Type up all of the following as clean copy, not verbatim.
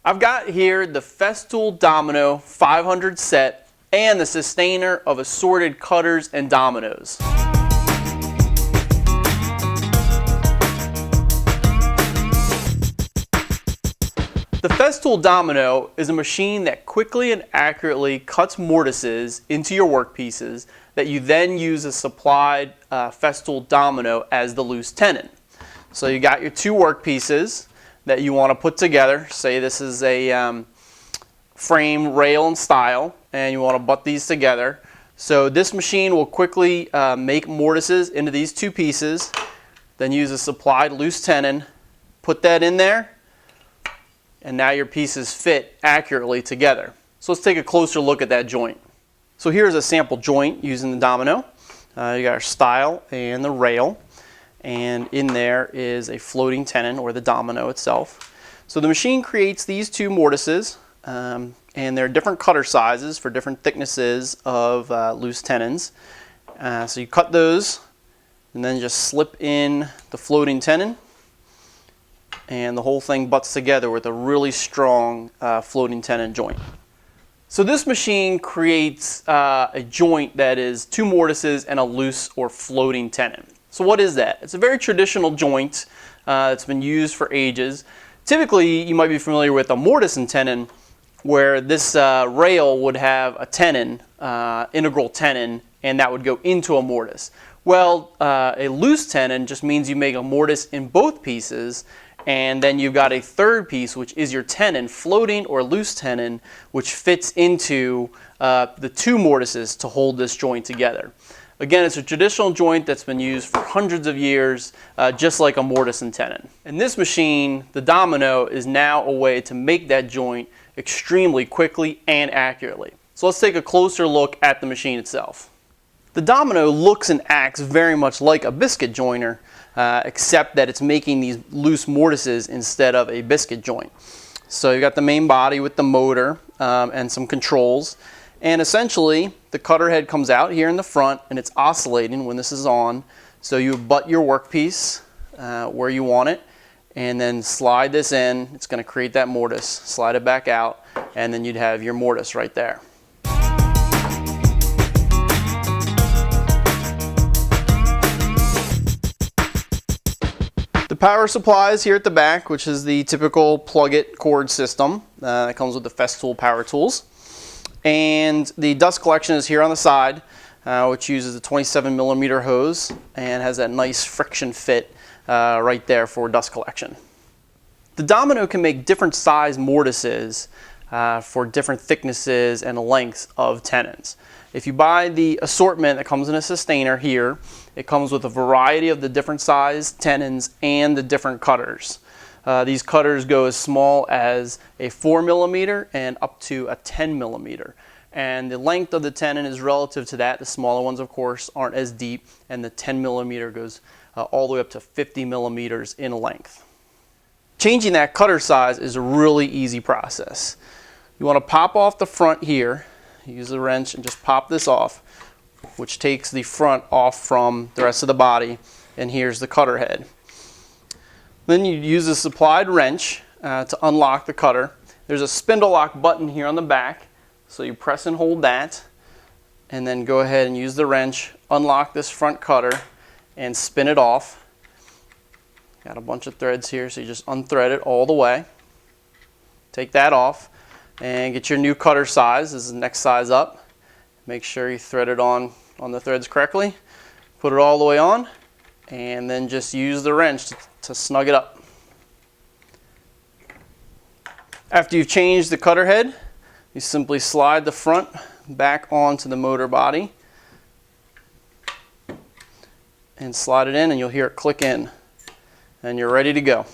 I've got here the Festool Domino 500 set and the sustainer of assorted cutters and dominoes. The Festool Domino is a machine that quickly and accurately cuts mortises into your workpieces that you then use a supplied Festool Domino as the loose tenon. So you got your two workpieces that you want to put together. Say this is a frame, rail, and stile, and you want to butt these together. So this machine will quickly make mortises into these two pieces, then use a supplied loose tenon, put that in there, and now your pieces fit accurately together. So let's take a closer look at that joint. So here's a sample joint using the Domino. You got our stile and the rail, and in there is a floating tenon, or the Domino itself. So the machine creates these two mortises, and there are different cutter sizes for different thicknesses of loose tenons. So you cut those and then just slip in the floating tenon, and the whole thing butts together with a really strong floating tenon joint. So this machine creates a joint that is two mortises and a loose or floating tenon. So what is that? It's a very traditional joint that's been used for ages. Typically, you might be familiar with a mortise and tenon, where this rail would have a tenon, integral tenon, and that would go into a mortise. Well, a loose tenon just means you make a mortise in both pieces, and then you've got a third piece, which is your tenon, floating or loose tenon, which fits into the two mortises to hold this joint together. Again, it's a traditional joint that's been used for hundreds of years, just like a mortise and tenon. And this machine, the Domino, is now a way to make that joint extremely quickly and accurately. So let's take a closer look at the machine itself. The Domino looks and acts very much like a biscuit joiner, except that it's making these loose mortises instead of a biscuit joint. So you've got the main body with the motor and some controls, and essentially the cutter head comes out here in the front and it's oscillating when this is on. So you butt your workpiece where you want it, and then slide this in. It's going to create that mortise. Slide it back out, and then you'd have your mortise right there. The power supply is here at the back, which is the typical plug-it cord system that comes with the Festool power tools. And the dust collection is here on the side, which uses a 27mm hose and has that nice friction fit right there for dust collection. The Domino can make different size mortises for different thicknesses and lengths of tenons. If you buy the assortment that comes in a sustainer here, it comes with a variety of the different size tenons and the different cutters. These cutters go as small as a 4mm and up to a 10mm. And the length of the tenon is relative to that. The smaller ones, of course, aren't as deep, and the 10mm goes all the way up to 50mm in length. Changing that cutter size is a really easy process. You want to pop off the front here, use the wrench and just pop this off, which takes the front off from the rest of the body, and here's the cutter head. Then you use a supplied wrench to unlock the cutter. There's a spindle lock button here on the back, so you press and hold that, and then go ahead and use the wrench, unlock this front cutter, and spin it off. Got a bunch of threads here, so you just unthread it all the way. Take that off, and get your new cutter size. This is the next size up. Make sure you thread it on the threads correctly. Put it all the way on, and then just use the wrench to snug it up. After you've changed the cutter head, you simply slide the front back onto the motor body and slide it in, and you'll hear it click in, and you're ready to go.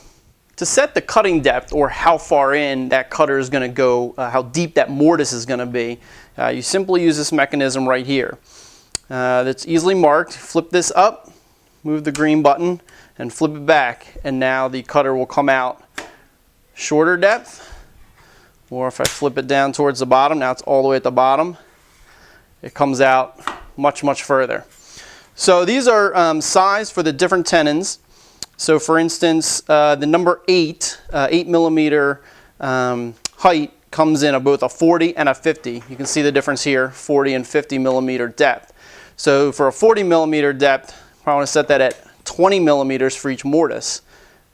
To set the cutting depth, or how far in that cutter is going to go, how deep that mortise is going to be, you simply use this mechanism right here. That's easily marked. Flip this up, move the green button, and flip it back, and now the cutter will come out shorter depth. Or if I flip it down towards the bottom, now it's all the way at the bottom, it comes out much, much further. So these are sized for the different tenons. So for instance, the number 8 8mm height comes in both a 40 and a 50. You can see the difference here, 40 and 50 millimeter depth. So for a 40 millimeter depth, I want to set that at 20 millimeters for each mortise.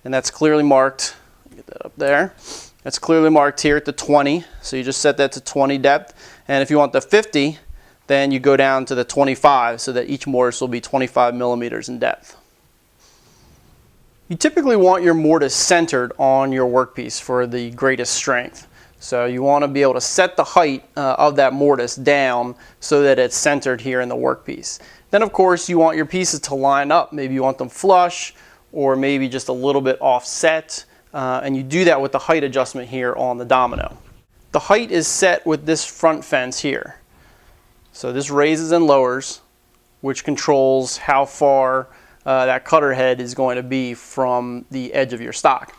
And that's clearly marked, get that up there. That's clearly marked here at the 20. So you just set that to 20 depth. And if you want the 50, then you go down to the 25 so that each mortise will be 25 millimeters in depth. You typically want your mortise centered on your workpiece for the greatest strength. So you want to be able to set the height of that mortise down so that it's centered here in the workpiece. Then of course you want your pieces to line up. Maybe you want them flush or maybe just a little bit offset. And you do that with the height adjustment here on the Domino. The height is set with this front fence here. So this raises and lowers, which controls how far that cutter head is going to be from the edge of your stock.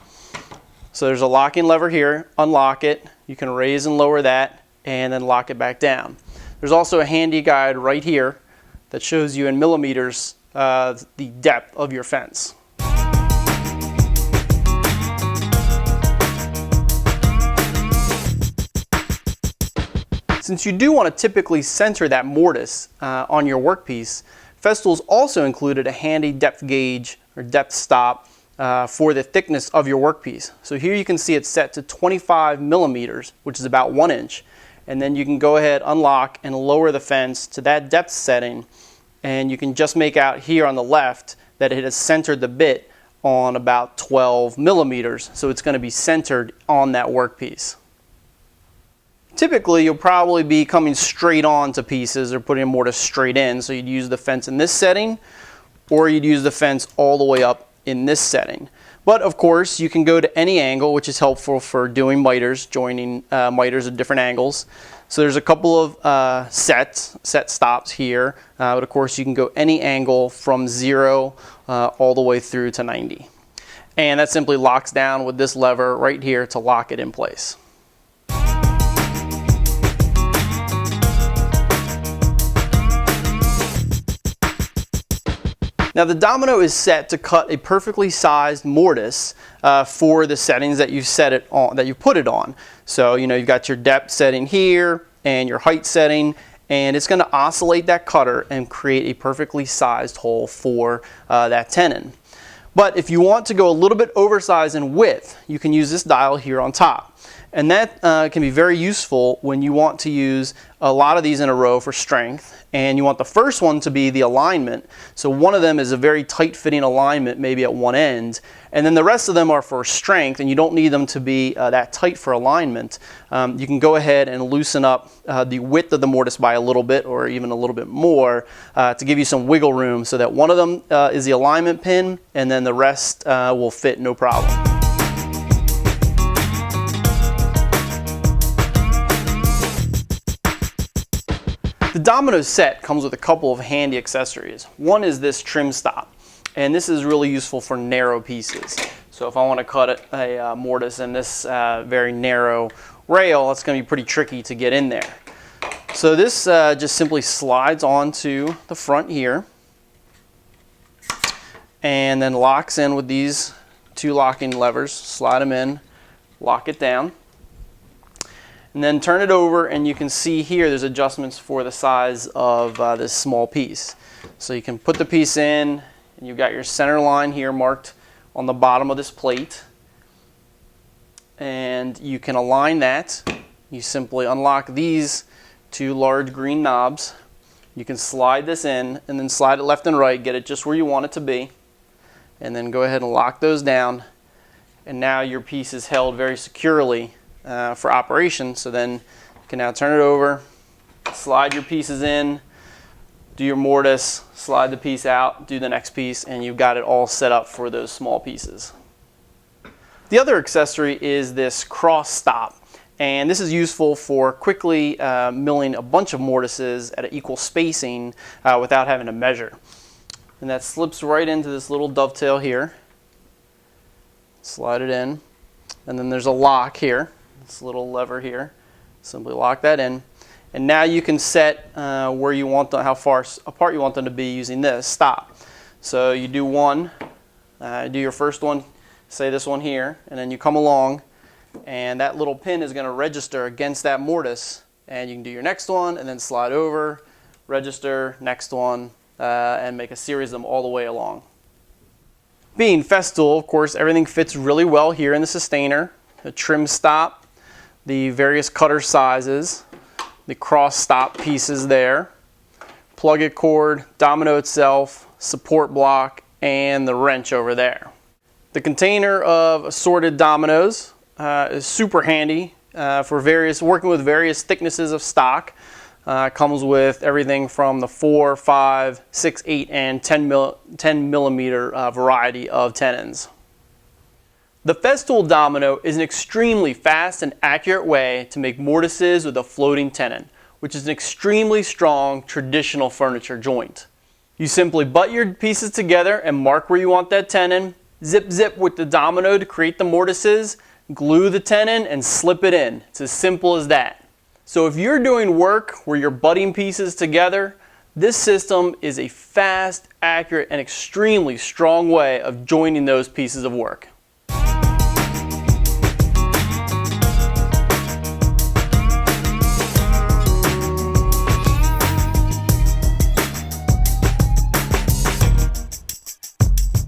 So there's a locking lever here, unlock it, you can raise and lower that and then lock it back down. There's also a handy guide right here that shows you in millimeters the depth of your fence. Since you do want to typically center that mortise on your workpiece, Festool's also included a handy depth gauge or depth stop for the thickness of your workpiece. So here you can see it's set to 25 millimeters, which is about 1 inch. And then you can go ahead, unlock, and lower the fence to that depth setting. And you can just make out here on the left that it has centered the bit on about 12 millimeters. So it's going to be centered on that workpiece. Typically, you'll probably be coming straight on to pieces or putting a mortise straight in. So you'd use the fence in this setting, or you'd use the fence all the way up in this setting. But of course, you can go to any angle, which is helpful for doing miters, joining miters at different angles. So there's a couple of set stops here, but of course you can go any angle from 0 all the way through to 90. And that simply locks down with this lever right here to lock it in place. Now the Domino is set to cut a perfectly sized mortise for the settings that you set it on, that you put it on. So you've got your depth setting here and your height setting, and it's going to oscillate that cutter and create a perfectly sized hole for that tenon. But if you want to go a little bit oversized in width, you can use this dial here on top. And that can be very useful when you want to use a lot of these in a row for strength. And you want the first one to be the alignment. So one of them is a very tight fitting alignment, maybe at one end. And then the rest of them are for strength, and you don't need them to be that tight for alignment. You can go ahead and loosen up the width of the mortise by a little bit, or even a little bit more, to give you some wiggle room so that one of them is the alignment pin, and then the rest will fit no problem. The Domino set comes with a couple of handy accessories. One is this trim stop, and this is really useful for narrow pieces. So if I want to cut a mortise in this very narrow rail, it's going to be pretty tricky to get in there. So this just simply slides onto the front here and then locks in with these two locking levers. Slide them in, lock it down. And then turn it over, and you can see here there's adjustments for the size of this small piece. So you can put the piece in, and you've got your center line here marked on the bottom of this plate. And you can align that. You simply unlock these two large green knobs. You can slide this in, and then slide it left and right, get it just where you want it to be. And then go ahead and lock those down. And now your piece is held very securely for operation. So then you can now turn it over, slide your pieces in, do your mortise, slide the piece out, do the next piece, and you've got it all set up for those small pieces. The other accessory is this cross stop, and this is useful for quickly milling a bunch of mortises at an equal spacing without having to measure. And that slips right into this little dovetail here. Slide it in, and then there's a lock here. This little lever here, simply lock that in, and now you can set where you want them, how far apart you want them to be using this stop. So you do one, do your first one, say this one here, and then you come along and that little pin is going to register against that mortise, and you can do your next one and then slide over, register, next one, and make a series of them all the way along. Being Festool, of course, everything fits really well here in the sustainer. The trim stop, the various cutter sizes, the cross stop pieces there, plug-it cord, domino itself, support block, and the wrench over there. The container of assorted dominoes is super handy for working with various thicknesses of stock. Comes with everything from the 4, 5, 6, 8, and 10 millimeter variety of tenons. The Festool Domino is an extremely fast and accurate way to make mortises with a floating tenon, which is an extremely strong traditional furniture joint. You simply butt your pieces together and mark where you want that tenon, zip with the domino to create the mortises, glue the tenon, and slip it in. It's as simple as that. So if you're doing work where you're butting pieces together, this system is a fast, accurate, and extremely strong way of joining those pieces of work.